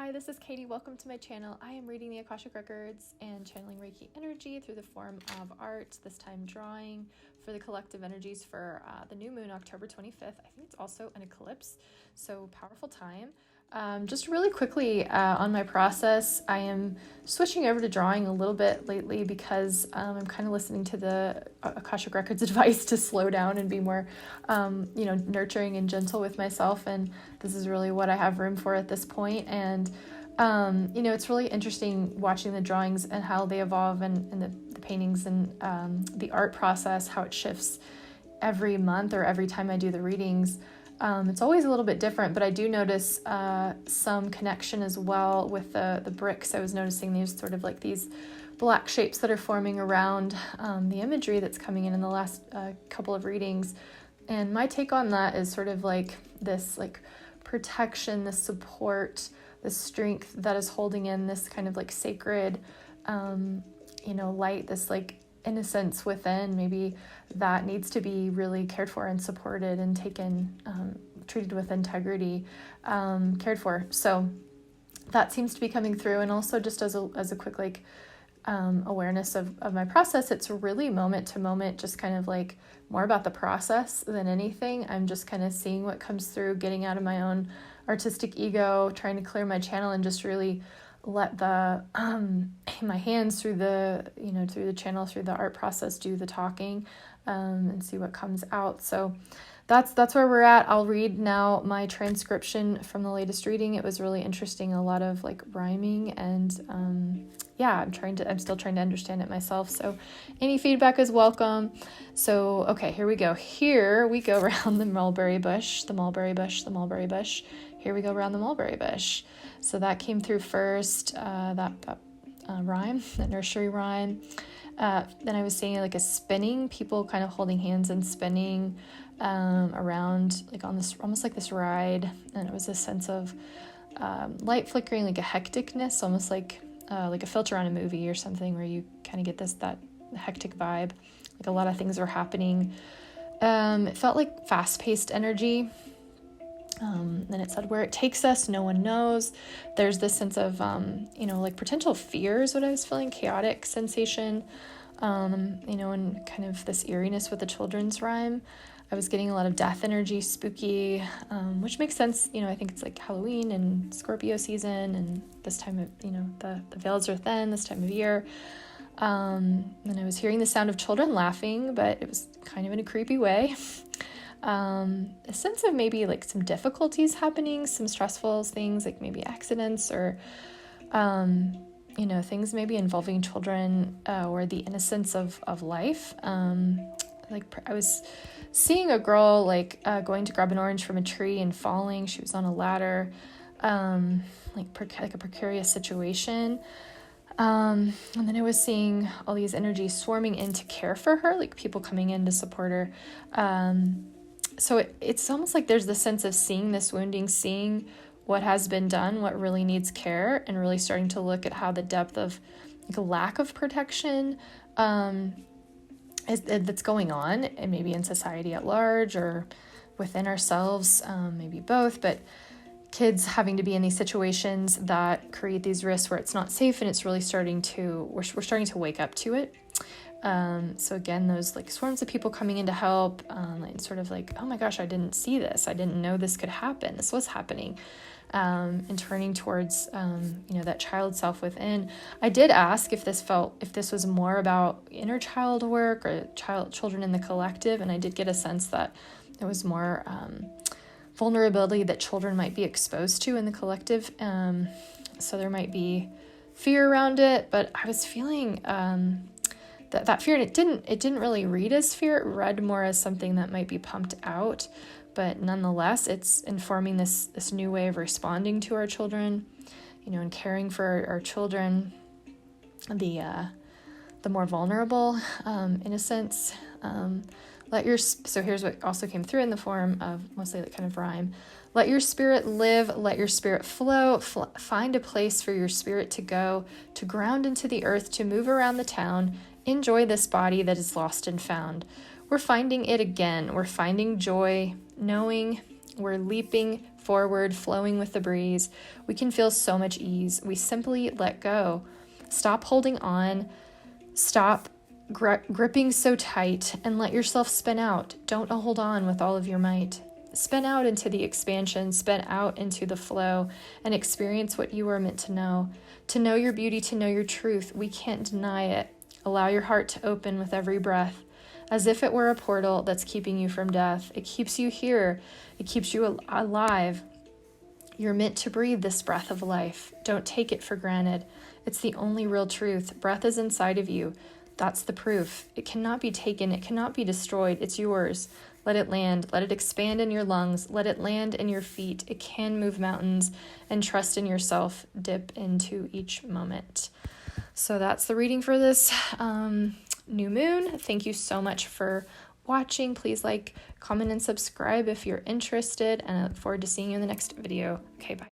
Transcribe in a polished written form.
Hi, this is Katie. Welcome to my channel. I am reading the Akashic Records and channeling Reiki energy through the form of art, this time drawing for the collective energies for the new moon, October 25th. I think it's also an eclipse, so powerful time. Just really quickly on my process, I am switching over to drawing a little bit lately because I'm kind of listening to the Akashic Records advice to slow down and be more, nurturing and gentle with myself. And this is really what I have room for at this point. And, it's really interesting watching the drawings and how they evolve and the paintings and the art process, how it shifts every month or every time I do the readings. It's always a little bit different, but I do notice some connection as well with the bricks. I was noticing these sort of like these black shapes that are forming around the imagery that's coming in the last couple of readings. And my take on that is sort of like this like protection, this support, this strength that is holding in this kind of like sacred, light, this like innocence within, maybe that needs to be really cared for and supported and taken, treated with integrity, cared for. So that seems to be coming through. And also just as a quick, like, awareness of my process, it's really moment to moment, just kind of like more about the process than anything. I'm just kind of seeing what comes through, getting out of my own artistic ego, trying to clear my channel and just really let the my hands through the channel, through the art process, do the talking, and see what comes out. So that's where we're at. I'll read now my transcription from the latest reading. It was really interesting, a lot of like rhyming, and I'm still trying to understand it myself. So any feedback is welcome. So okay, here we go. Here we go around the mulberry bush, the mulberry bush, the mulberry bush. Here we go around the mulberry bush. So that came through first, that rhyme, that nursery rhyme. Then I was seeing like a spinning, people kind of holding hands and spinning around, like on this, almost like this ride. And it was a sense of light flickering, like a hecticness, almost like a filter on a movie or something, where you kind of get that hectic vibe. Like a lot of things were happening. It felt like fast-paced energy. Then it said, where it takes us, no one knows. There's this sense of, like potential fear is what I was feeling, chaotic sensation, and kind of this eeriness with the children's rhyme. I was getting a lot of death energy, spooky, which makes sense. I think it's like Halloween and Scorpio season, and this time of, the veils are thin this time of year. And I was hearing the sound of children laughing, but it was kind of in a creepy way. A sense of maybe like some difficulties happening, some stressful things, like maybe accidents or, things maybe involving children, or the innocence of life. I was seeing a girl like going to grab an orange from a tree and falling. She was on a ladder, like a precarious situation. And then I was seeing all these energies swarming in to care for her, like people coming in to support her. So it's almost like there's the sense of seeing this wounding, seeing what has been done, what really needs care, and really starting to look at how the depth of like a lack of protection that's going on, and maybe in society at large or within ourselves, maybe both, but kids having to be in these situations that create these risks where it's not safe, and it's really we're starting to wake up to it. So again, those like swarms of people coming in to help, and sort of like, oh my gosh, I didn't see this. I didn't know this could happen. This was happening. And turning towards, that child self within. I did ask if this was more about inner child work or children in the collective. And I did get a sense that there was more, vulnerability that children might be exposed to in the collective. So there might be fear around it, but I was feeling, that fear, and it didn't really read as fear. It read more as something that might be pumped out, but nonetheless, it's informing this new way of responding to our children, and caring for our children, the more vulnerable, innocence. So here's what also came through in the form of mostly that kind of rhyme. Let your spirit live, let your spirit flow, find a place for your spirit to go, to ground into the earth, to move around the town. Enjoy this body that is lost and found. We're finding it again. We're finding joy, knowing we're leaping forward, flowing with the breeze. We can feel so much ease. We simply let go. Stop holding on. Stop gripping so tight and let yourself spin out. Don't hold on with all of your might. Spin out into the expansion, spin out into the flow, and experience what you are meant to know. To know your beauty, to know your truth. We can't deny it. Allow your heart to open with every breath, as if it were a portal that's keeping you from death. It keeps you here. It keeps you alive. You're meant to breathe this breath of life. Don't take it for granted. It's the only real truth. Breath is inside of you. That's the proof. It cannot be taken. It cannot be destroyed. It's yours. Let it land. Let it expand in your lungs. Let it land in your feet. It can move mountains. And trust in yourself. Dip into each moment. So that's the reading for this new moon. Thank you so much for watching. Please like, comment, and subscribe if you're interested. And I look forward to seeing you in the next video. Okay, bye.